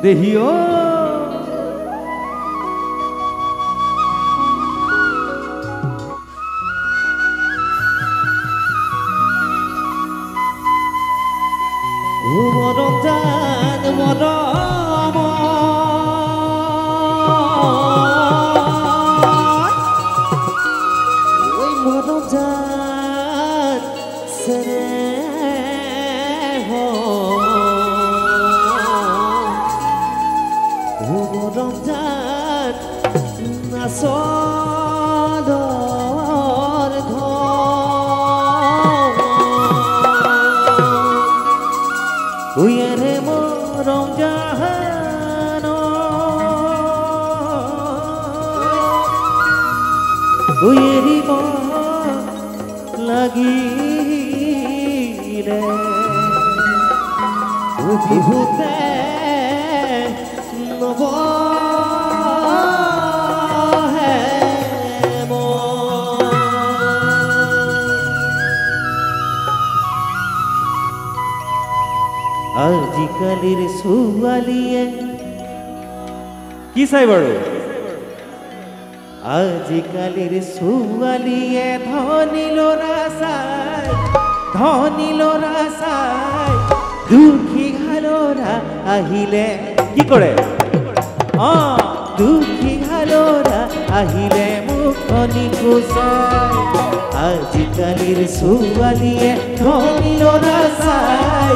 দেহিও মরম জান মরম ওই মরম জান সেরে মরম জান নাসদর উইয়ারে মরম জাহান উইয়েরি লাগি রে বিভূতে নব আজিকালির সুয়ালিয়ে কি চাই বাৰু আজিকালিৰ সুয়ালিয়ে ধনী ল'ৰা চাই দুখী ঘালৰা আহিলে কি কৰে দুখী ঘালৰা আহিলে মুখনি কোচাই আজিকালিৰ সুয়ালিয়ে ধনী ল'ৰা চাই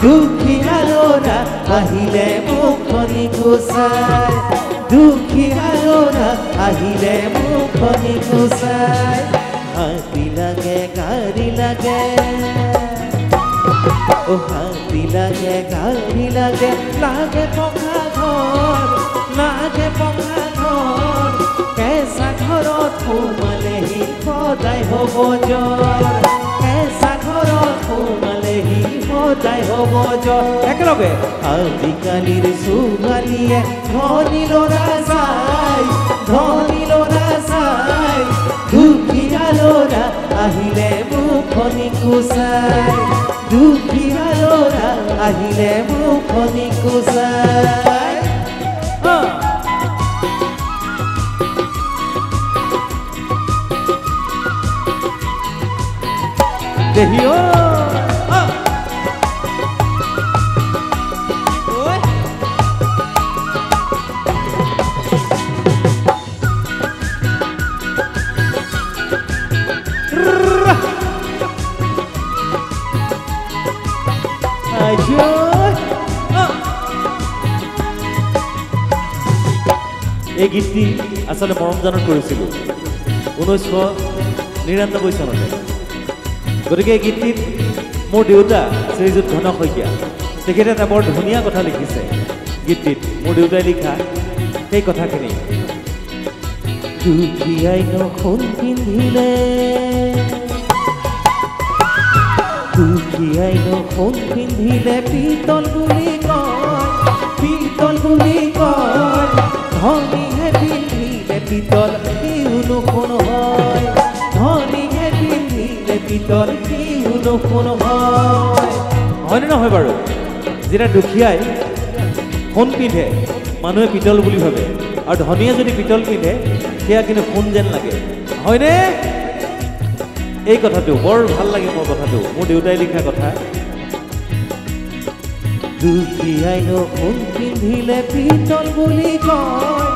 দুখী ঘালৰা আহিলে মুখনি কোচাই দুখী ঘালৰা আহিলে মুখনি কোচাই হাতী লাগে গাড়ী লাগে ও হাতী লাগে গাড়ী লাগে লাগে পকা ঘৰ কেঁচা ঘৰত সোমালেহি সদায় হ'ব জ্বৰ কেঁচা ঘৰত সোমালেহি সদায় হ'ব জ্বৰ একেলগে আজিকালিৰ ছোৱালীয়ে ধনী ল'ৰা চাই দুখীয়া ল'ৰা আহিলে মুখনি কোচাই দুখীয়া ল'ৰা আহিলে মুখনি কোচাই দেহিও এই গীতটি আসলে মৰমজানত কৰিছিলোঁ 1999 চনতে গতিকে এই গীতটিত মোৰ দেউতা শ্ৰীযুত ঘনক শইকীয়া তেখেতে এটা বৰ ধুনীয়া কথা লিখিছে গীতটিত মোৰ দেউতাই লিখা সেই কথাখিনি দুখীয়াই নখুন পিন্ধিলে পিতল বুলি কয় ধনীহে পিন্ধিলে পিতল কিও নখুন হয় ধনীহে পিন্ধিলে পিতল কিও নখুন হয়নে নহয় বাৰু যেতিয়া দুখীয়াই সোণ পিন্ধে মানুহে পিতল বুলি ভাবে আৰু ধনীয়ে যদি পিতল পিন্ধে সেয়া কিন্তু সোণ যেন লাগে হয়নে এই কথাটো বৰ ভাল লাগে মোৰ কথাটো মোৰ দেউতাই লিখা কথা দুখীয়াই নখুন পিন্ধিলে পিতল বুলি কয়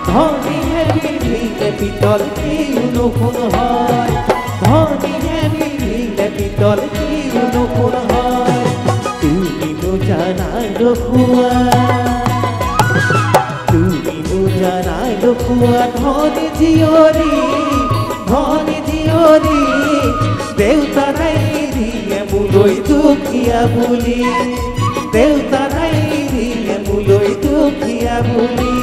ধনীহে পিন্ধিলে পিতল কিও নখুন হয় ধনীহে পিন্ধিলে পিতল কিও নখুন হয় তুমিনো জানাই নখুৱা ধনী জীয়ৰী দেউতা নাই দিয়ে মোলৈ দুখীয়া বুলি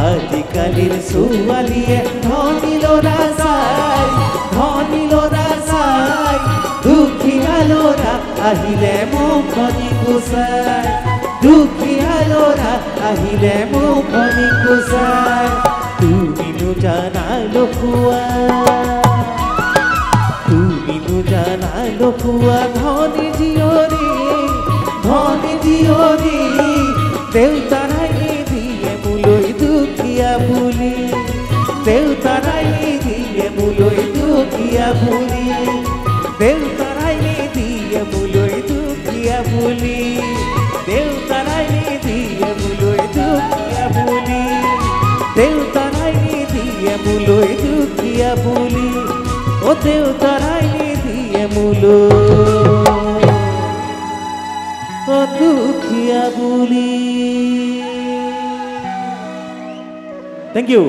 আজিকালিৰ ছোৱালীয়ে ধনী ল'ৰা চাই দুখীয়া ল'ৰা আহিলে মুখনি কোচাই দুখীয়া ল'ৰা আহিলে মুখনি কোচাই তুমিনো জানা লখুৱা তুমিনো জানালো কুয়া ধনী জিয়রি দেউতারাই দিয়ে মুলই দুখিয়া বুলি দেউতারাই দিয়ে মুলই দুখিয়া বুলি দেউতারাই দিয়ে মুলই দুখিয়া বুলি দেউতারাই দিয়ে মুলই দুখিয়া বুলি দেউতারাই দিয়ে মুলই দুখিয়া বুলি ও দেউতারাই দিয়ে মুলই দুখিয়া বুলি। Thank U.